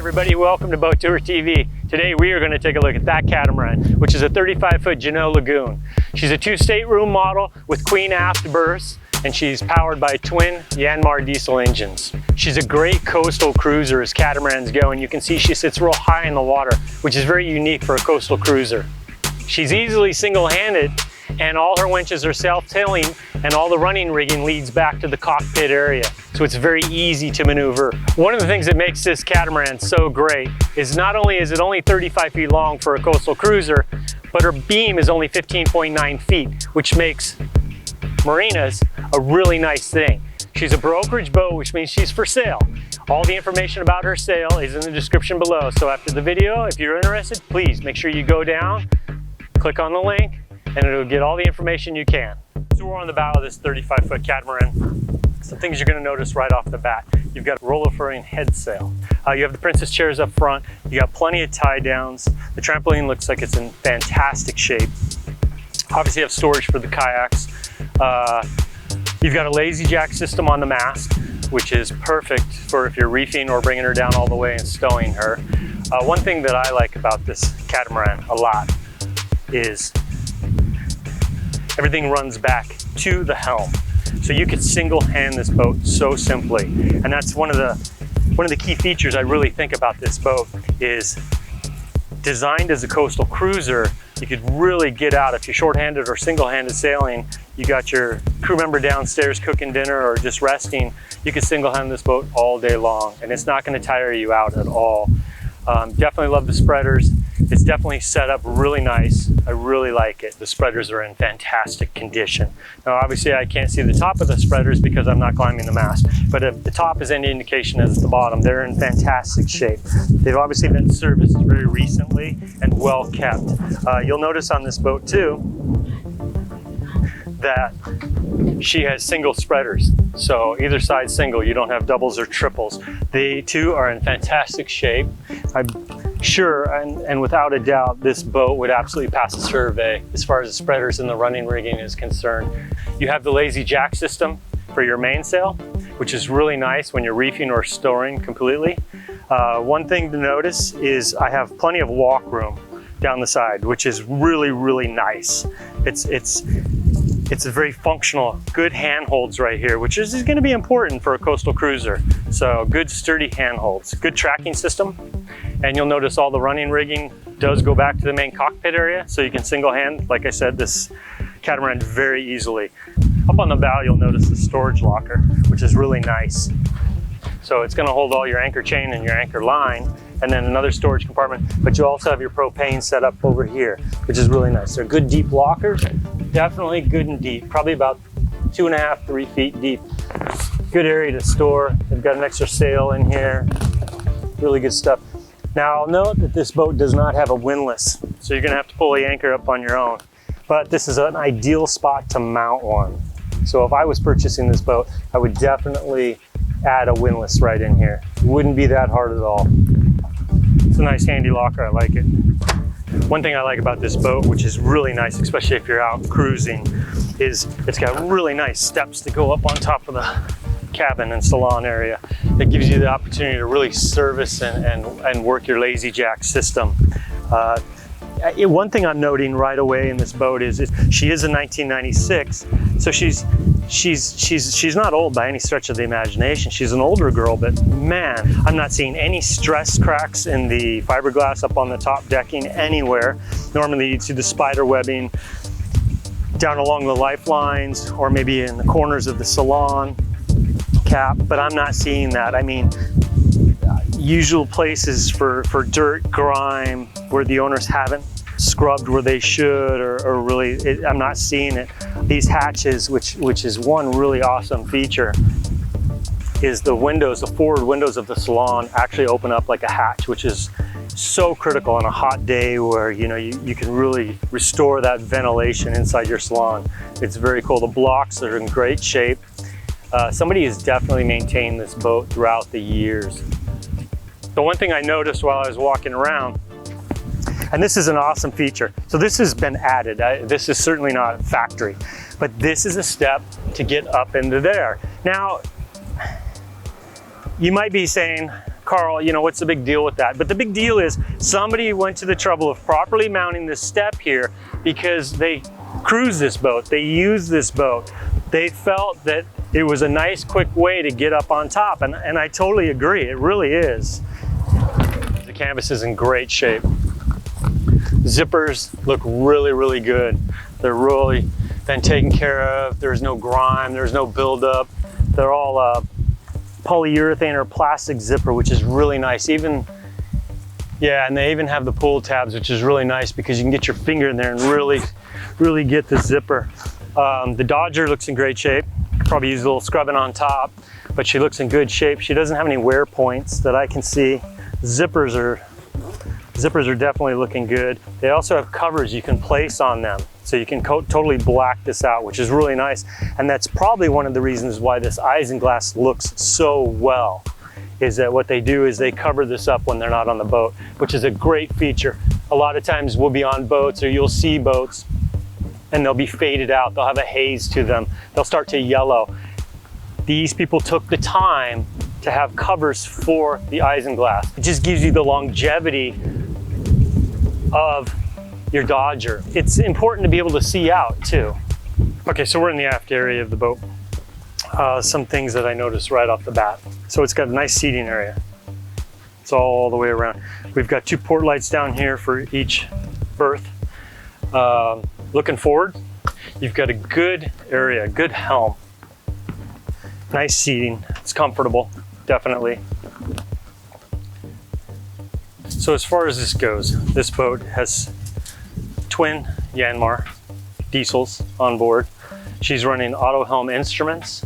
Everybody, welcome to Boat Tour TV. Today we are going to take a look at that catamaran, which is a 35-foot JEANNEAU Lagoon. She's a 2-stateroom model with queen aft berths, and she's powered by twin JEANNEAU diesel engines. She's a great coastal cruiser as catamarans go, and you can see she sits real high in the water, which is very unique for a coastal cruiser. She's easily single-handed, and all her winches are self-tailing, and all the running rigging leads back to the cockpit area. So it's very easy to maneuver. One of the things that makes this catamaran so great is not only is it only 35 feet long for a coastal cruiser, but her beam is only 15.9 feet, which makes marinas a really nice thing. She's a brokerage boat, which means she's for sale. All the information about her sale is in the description below. So after the video, if you're interested, please make sure you go down, click on the link, and it'll get all the information you can. So we're on the bow of this 35-foot catamaran. Some things you're going to notice right off the bat. You've got a roller furring head sail. You have the princess chairs up front. You got plenty of tie downs. The trampoline looks like it's in fantastic shape. Obviously you have storage for the kayaks. You've got a lazy jack system on the mast, which is perfect for if you're reefing or bringing her down all the way and stowing her. One thing that I like about this catamaran a lot is everything runs back to the helm. So you could single-hand this boat so simply. And that's one of the key features I really think about this boat is designed as a coastal cruiser. You could really get out if you're short-handed or single-handed sailing. You got your crew member downstairs cooking dinner or just resting. You could single-hand this boat all day long, and it's not going to tire you out at all. Definitely love the spreaders. It's definitely set up really nice. I really like it. The spreaders are in fantastic condition. Now obviously I can't see the top of the spreaders because I'm not climbing the mast, but if the top is any indication as the bottom, they're in fantastic shape. They've obviously been serviced very recently and well kept. You'll notice on this boat too that she has single spreaders. So either side single, you don't have doubles or triples. They too are in fantastic shape. I'm sure and without a doubt this boat would absolutely pass a survey as far as the spreaders and the running rigging is concerned. You have the lazy jack system for your mainsail, which is really nice when you're reefing or storing completely. One thing to notice is I have plenty of walk room down the side, which is really nice. It's a very functional, good handholds right here, which is going to be important for a coastal cruiser. So good sturdy handholds, good tracking system. And you'll notice all the running rigging does go back to the main cockpit area. So you can single hand, like I said, this catamaran very easily. Up on the bow, you'll notice the storage locker, which is really nice. So it's going to hold all your anchor chain and your anchor line, and then another storage compartment, but you also have your propane set up over here, which is really nice. They're good deep lockers, definitely good and deep, probably about 2.5 to 3 feet deep. Good area to store. They've got an extra sail in here, really good stuff. Now I'll note that this boat does not have a windlass, so you're gonna have to pull the anchor up on your own, but this is an ideal spot to mount one. So if I was purchasing this boat, I would definitely add a windlass right in here. It wouldn't be that hard at all. It's a nice handy locker, I like it. One thing I like about this boat, which is really nice, especially if you're out cruising, is it's got really nice steps to go up on top of the cabin and salon area. That gives you the opportunity to really service and work your lazy jack system. One thing I'm noting right away in this boat is she is a 1996, so she's not old by any stretch of the imagination. She's an older girl, but man, I'm not seeing any stress cracks in the fiberglass up on the top decking anywhere. Normally you'd see the spider webbing down along the lifelines or maybe in the corners of the salon cap, but I'm not seeing that. I mean, usual places for dirt, grime, where the owners haven't scrubbed where they should, or really, I'm not seeing it. These hatches, which is one really awesome feature, is the windows, the forward windows of the salon actually open up like a hatch, which is so critical on a hot day where you can really restore that ventilation inside your salon. It's very cool. The blocks are in great shape. Somebody has definitely maintained this boat throughout the years. The one thing I noticed while I was walking around, and this is an awesome feature. So this has been added. This is certainly not factory, but this is a step to get up into there. Now, you might be saying, Carl, you know, what's the big deal with that? But the big deal is somebody went to the trouble of properly mounting this step here because they cruise this boat, they use this boat. They felt that it was a nice, quick way to get up on top. And I totally agree, it really is. The canvas is in great shape. Zippers look really, really good. They're really been taken care of. There's no grime, there's no buildup. They're all polyurethane or plastic zipper, which is really nice. Even, yeah, and they even have the pull tabs, which is really nice because you can get your finger in there and really get the zipper. The Dodger looks in great shape. Probably use a little scrubbing on top, but she looks in good shape. She doesn't have any wear points that I can see. Zippers are definitely looking good. They also have covers you can place on them, so you can totally black this out, which is really nice. And that's probably one of the reasons why this isinglass looks so well, is that what they do is they cover this up when they're not on the boat, which is a great feature. A lot of times we'll be on boats, or you'll see boats and they'll be faded out. They'll have a haze to them. They'll start to yellow. These people took the time to have covers for the isinglass. It just gives you the longevity of your Dodger. It's important to be able to see out too. Okay, so we're in the aft area of the boat. Some things that I noticed right off the bat. So it's got a nice seating area. It's all the way around. We've got 2 port lights down here for each berth. Looking forward, you've got a good area, good helm. Nice seating, it's comfortable, definitely. So as far as this goes, this boat has twin Yanmar diesels on board. She's running auto helm instruments.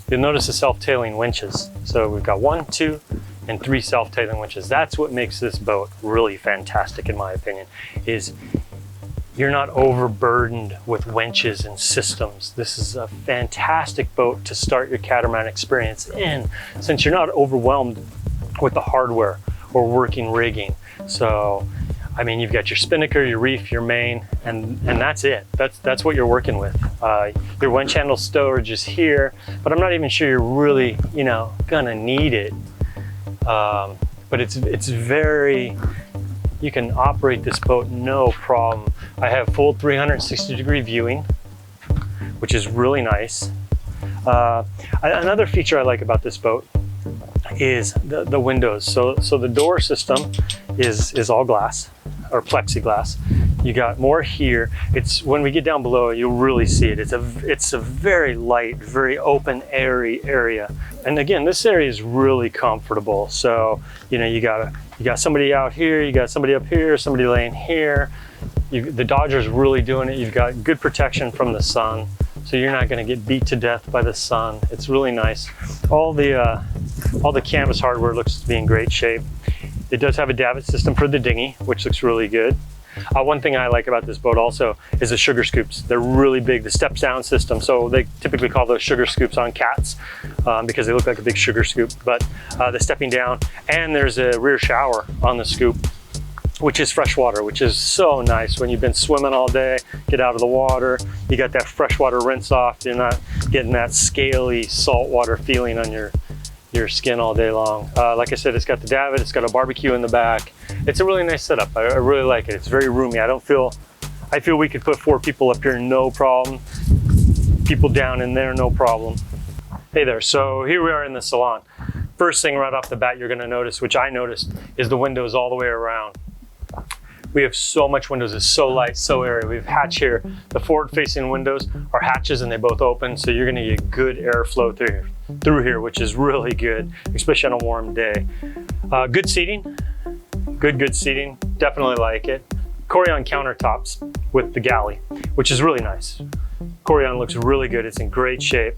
You'll notice the self-tailing winches. So we've got 1, 2, and 3 self-tailing winches. That's what makes this boat really fantastic, in my opinion, is you're not overburdened with winches and systems. This is a fantastic boat to start your catamaran experience in, since you're not overwhelmed with the hardware or working rigging. So, I mean, you've got your spinnaker, your reef, your main, and that's it. That's what you're working with. Your one channel storage is here, but I'm not even sure you're really, you know, gonna need it. But it's very, you can operate this boat no problem. I have full 360-degree viewing, which is really nice. Another feature I like about this boat is the windows. So the door system is all glass or plexiglass. You got more here. It's, when we get down below, you'll really see it. It's a very light, very open, airy area. And again, this area is really comfortable. So, you know, you got somebody out here, you got somebody up here, somebody laying here. The Dodger's really doing it. You've got good protection from the sun, so you're not going to get beat to death by the sun. It's really nice. All the canvas hardware looks to be in great shape. It does have a davit system for the dinghy, which looks really good. One thing I like about this boat also is the sugar scoops. They're really big, the step down system. So they typically call those sugar scoops on cats because they look like a big sugar scoop, but the stepping down, and there's a rear shower on the scoop, which is fresh water, which is so nice when you've been swimming all day, get out of the water, you got that freshwater rinse off, you're not getting that scaly saltwater feeling on your skin all day long. Like I said, it's got the davit, it's got a barbecue in the back. It's a really nice setup. I really like it. It's very roomy. I feel we could put 4 people up here, no problem. People down in there, no problem. Hey there, so here we are in the salon. First thing right off the bat you're gonna notice, which I noticed, is the windows all the way around. We have so much windows, it's so light, so airy. We have hatch here. The forward-facing windows are hatches and they both open, so you're gonna get good airflow through here, which is really good, especially on a warm day. Good seating, good seating, definitely like it. Corian countertops with the galley, which is really nice. Corian looks really good, it's in great shape.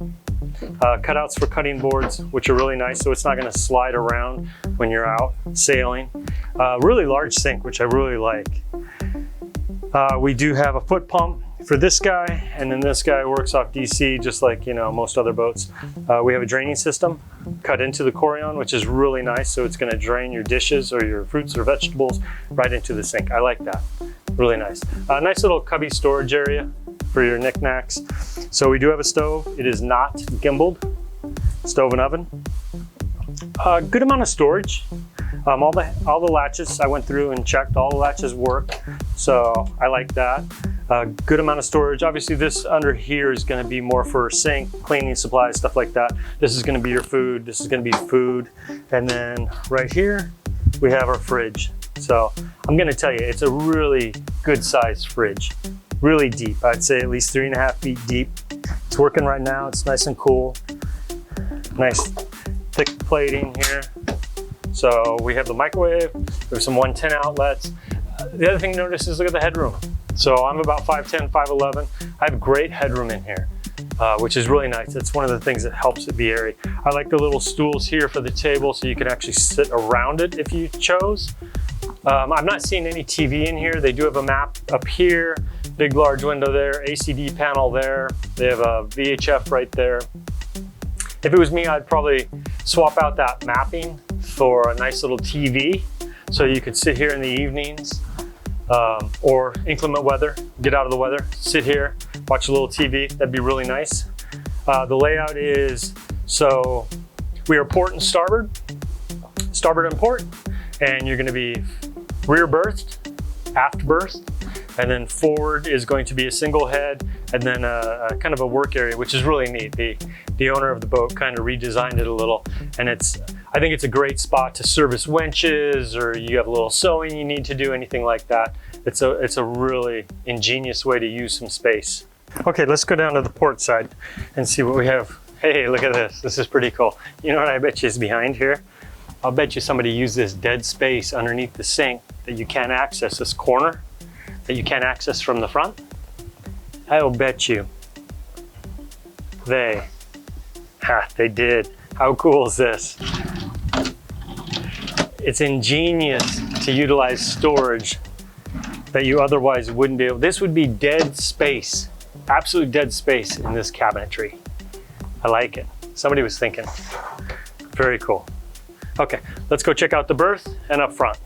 Cutouts for cutting boards, which are really nice, so it's not going to slide around when you're out sailing. Really large sink, which I really like. We do have a foot pump for this guy, and then this guy works off DC just like, you know, most other boats. We have a draining system cut into the Corian, which is really nice, so it's going to drain your dishes or your fruits or vegetables right into the sink. I like that. Really nice. Nice little cubby storage area for your knickknacks. So we do have a stove. It is not gimbaled. Stove and oven. A good amount of storage. All the latches, I went through and checked, all the latches work, so I like that. Good amount of storage. Obviously this under here is going to be more for sink, cleaning supplies, stuff like that. This is going to be your food, this is going to be food, and then right here we have our fridge. So I'm going to tell you, it's a really good sized fridge, really deep. I'd say at least 3.5 feet deep. It's working right now, it's nice and cool. Nice thick plating here. So we have the microwave, we have some 110 outlets. The other thing to notice is look at the headroom. So I'm about 5'10", 5'11". I have great headroom in here, which is really nice. That's one of the things that helps it be airy. I like the little stools here for the table so you can actually sit around it if you chose. I'm not seeing any TV in here. They do have a map up here, big large window there, ACD panel there. They have a VHF right there. If it was me, I'd probably swap out that mapping for a nice little TV so you could sit here in the evenings or inclement weather, get out of the weather, sit here, watch a little TV. That'd be really nice. The layout is, so we are port and starboard and port, and you're going to be rear berthed, aft berthed, and then forward is going to be a single head and then a kind of a work area, which is really neat. The owner of the boat kind of redesigned it a little, and I think it's a great spot to service winches, or you have a little sewing you need to do, anything like that. It's a really ingenious way to use some space. Okay, let's go down to the port side and see what we have. Hey, look at this. This is pretty cool. You know what I bet you is behind here? I'll bet you somebody used this dead space underneath the sink that you can't access, this corner that you can't access from the front. I'll bet you they did. How cool is this? It's ingenious to utilize storage that you otherwise wouldn't be able. This would be dead space, absolute dead space in this cabinetry. I like it. Somebody was thinking. Very cool. Okay, let's go check out the berth and up front.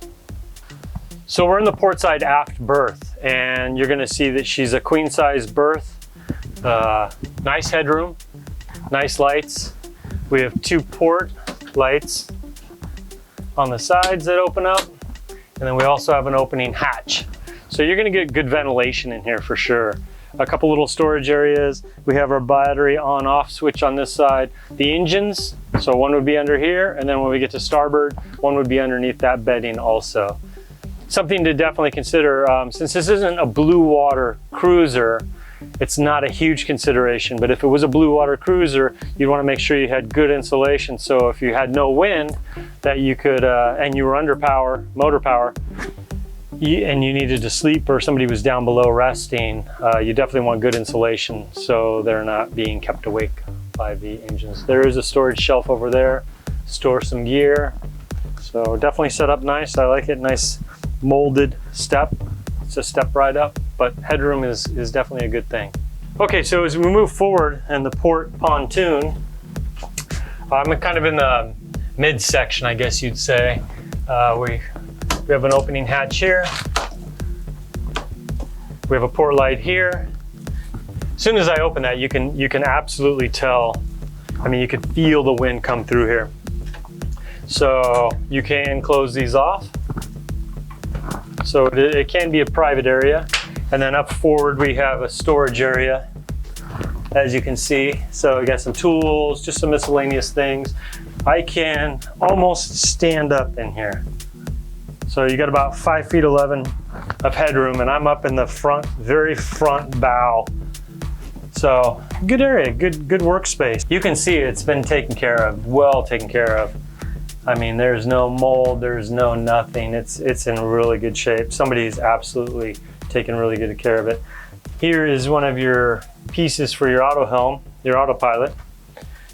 So we're in the port side aft berth, and you're gonna see that she's a queen size berth. Nice headroom, nice lights. We have 2 port lights on the sides that open up, and then we also have an opening hatch. So you're gonna get good ventilation in here for sure. A couple little storage areas. We have our battery on off switch on this side. The engines, so one would be under here, and then when we get to starboard, one would be underneath that bedding also. Something to definitely consider, since this isn't a blue water cruiser, it's not a huge consideration, but if it was a blue water cruiser, you'd want to make sure you had good insulation. So if you had no wind, that you could, and you were under power, motor power, and you needed to sleep, or somebody was down below resting, you definitely want good insulation so they're not being kept awake by the engines. There is a storage shelf over there, store some gear. So definitely set up nice. I like it. Nice molded step. It's a step right up, but headroom is definitely a good thing. Okay, so as we move forward and the port pontoon, I'm kind of in the midsection, I guess you'd say. We have an opening hatch here. We have a port light here. As soon as I open that, you can absolutely tell. I mean, you could feel the wind come through here. So you can close these off. So it can be a private area. And then up forward, we have a storage area, as you can see. So we got some tools, just some miscellaneous things. I can almost stand up in here. So you got about 5'11" of headroom, and I'm up in the front, very front bow. So good area, good workspace. You can see it's been taken care of, well taken care of. I mean, there's no mold, there's no nothing. It's in really good shape. Somebody's absolutely taken really good care of it. Here is one of your pieces for your auto helm, your autopilot.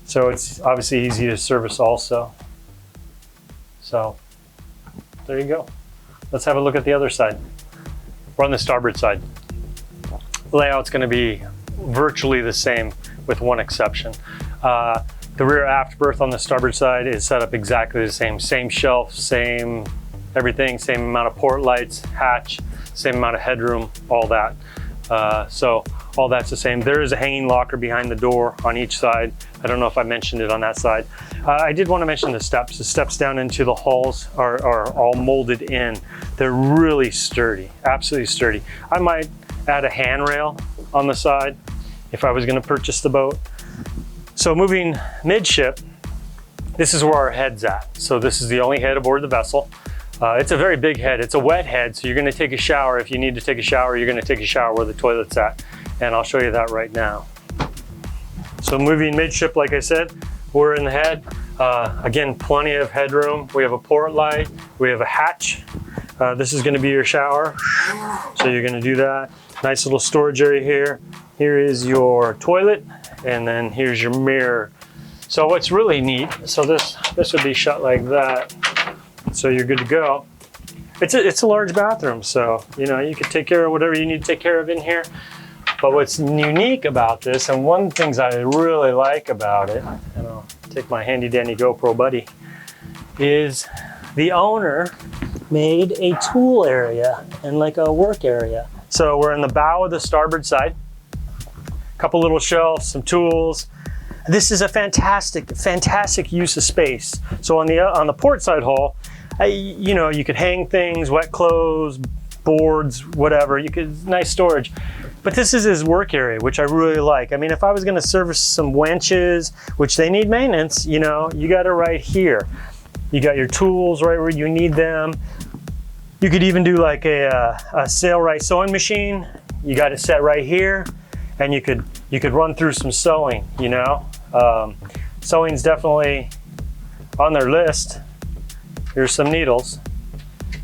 So it's obviously easy to service also. So there you go. Let's have a look at the other side. We're on the starboard side. The layout's gonna be virtually the same with one exception. The rear aft berth on the starboard side is set up exactly the same. Same shelf, same everything, same amount of port lights, hatch, same amount of headroom, all that. So all that's the same. There is a hanging locker behind the door on each side. I don't know if I mentioned it on that side. I did want to mention the steps. The steps down into the hulls are all molded in. They're really sturdy, absolutely sturdy. I might add a handrail on the side if I was going to purchase the boat. So moving midship, this is where our head's at. So this is the only head aboard the vessel. It's a very big head. It's a wet head, so you're going to take a shower. If you need to take a shower, you're going to take a shower where the toilet's at. And I'll show you that right now. So moving midship, like I said, we're in the head. Again, plenty of headroom. We have a port light. We have a hatch. This is going to be your shower. So you're going to do that. Nice little storage area here. Here is your toilet, and then here's your mirror. So what's really neat, so this would be shut like that. So you're good to go. It's a large bathroom, so you know you can take care of whatever you need to take care of in here. But what's unique about this, and one of the things I really like about it, and I'll take my handy dandy GoPro buddy, is the owner made a tool area and like a work area. So we're in the bow of the starboard side. A couple little shelves, some tools. This is a fantastic use of space. So on the port side hull, you know, you could hang things, wet clothes, boards, whatever. You could, nice storage. But this is his work area, which I really like. I mean, if I was gonna service some winches, which they need maintenance, you know, you got it right here. You got your tools right where you need them. You could even do like a sailright sewing machine. You got it set right here, and you could run through some sewing, you know. Sewing's definitely on their list. Here's some needles.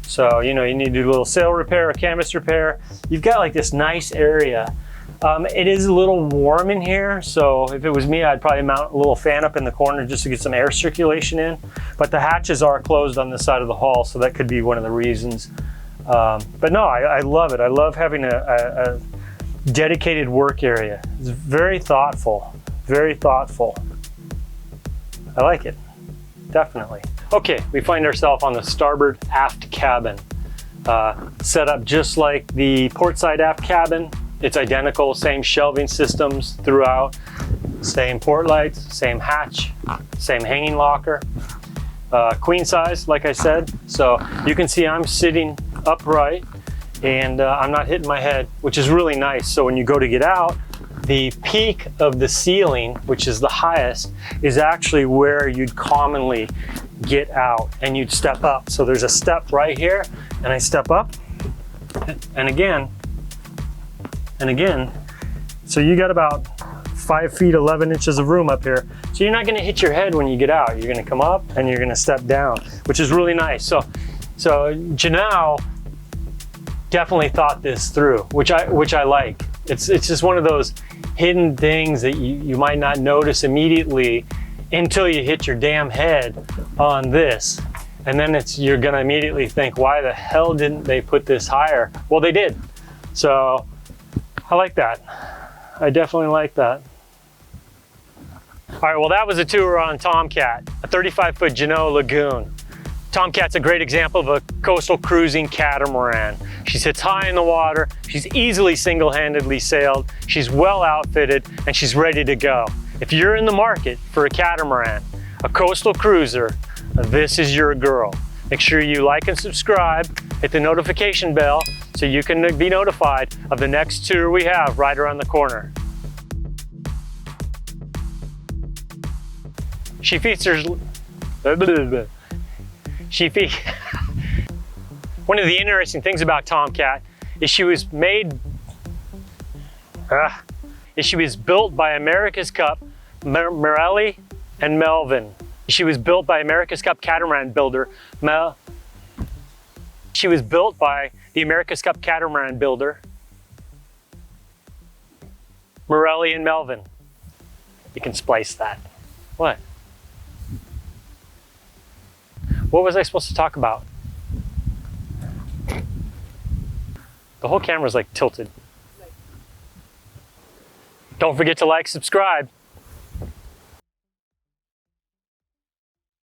So, you know, you need to do a little sail repair, a canvas repair. You've got like this nice area. It is a little warm in here, so if it was me, I'd probably mount a little fan up in the corner just to get some air circulation in. But the hatches are closed on this side of the hull, so that could be one of the reasons. But no, I love it. I love having a dedicated work area. It's very thoughtful, very thoughtful. I like it, definitely. Okay, we find ourselves on the starboard aft cabin. Set up just like the port side aft cabin. It's identical, same shelving systems throughout. Same port lights, same hatch, same hanging locker. Queen size, like I said. So you can see I'm sitting upright and I'm not hitting my head, which is really nice. So when you go to get out, the peak of the ceiling, which is the highest, is actually where you'd commonly get out and you'd step up. So there's a step right here and I step up and again. So you got about 5 feet 11 inches of room up here. So you're not gonna hit your head when you get out. You're gonna come up and you're gonna step down, which is really nice. So Jeanneau definitely thought this through, which I like. It's just one of those hidden things that you might not notice immediately until you hit your damn head on this. And then you're gonna immediately think, why the hell didn't they put this higher? Well, they did. So I like that. I definitely like that. All right, well, that was a tour on Tomcat, a 35-foot Jeanneau Lagoon. Tomcat's a great example of a coastal cruising catamaran. She sits high in the water, she's easily single-handedly sailed, she's well outfitted, and she's ready to go. If you're in the market for a catamaran, a coastal cruiser, this is your girl. Make sure you like and subscribe, hit the notification bell so you can be notified of the next tour we have right around the corner. She features one of the interesting things about Tomcat is she was built by America's Cup Morelli and Melvin. She was built by America's Cup catamaran builder She was built by the America's Cup catamaran builder Morelli and Melvin. You can splice that. What? What was I supposed to talk about? The whole camera's like tilted. Don't forget to like, subscribe.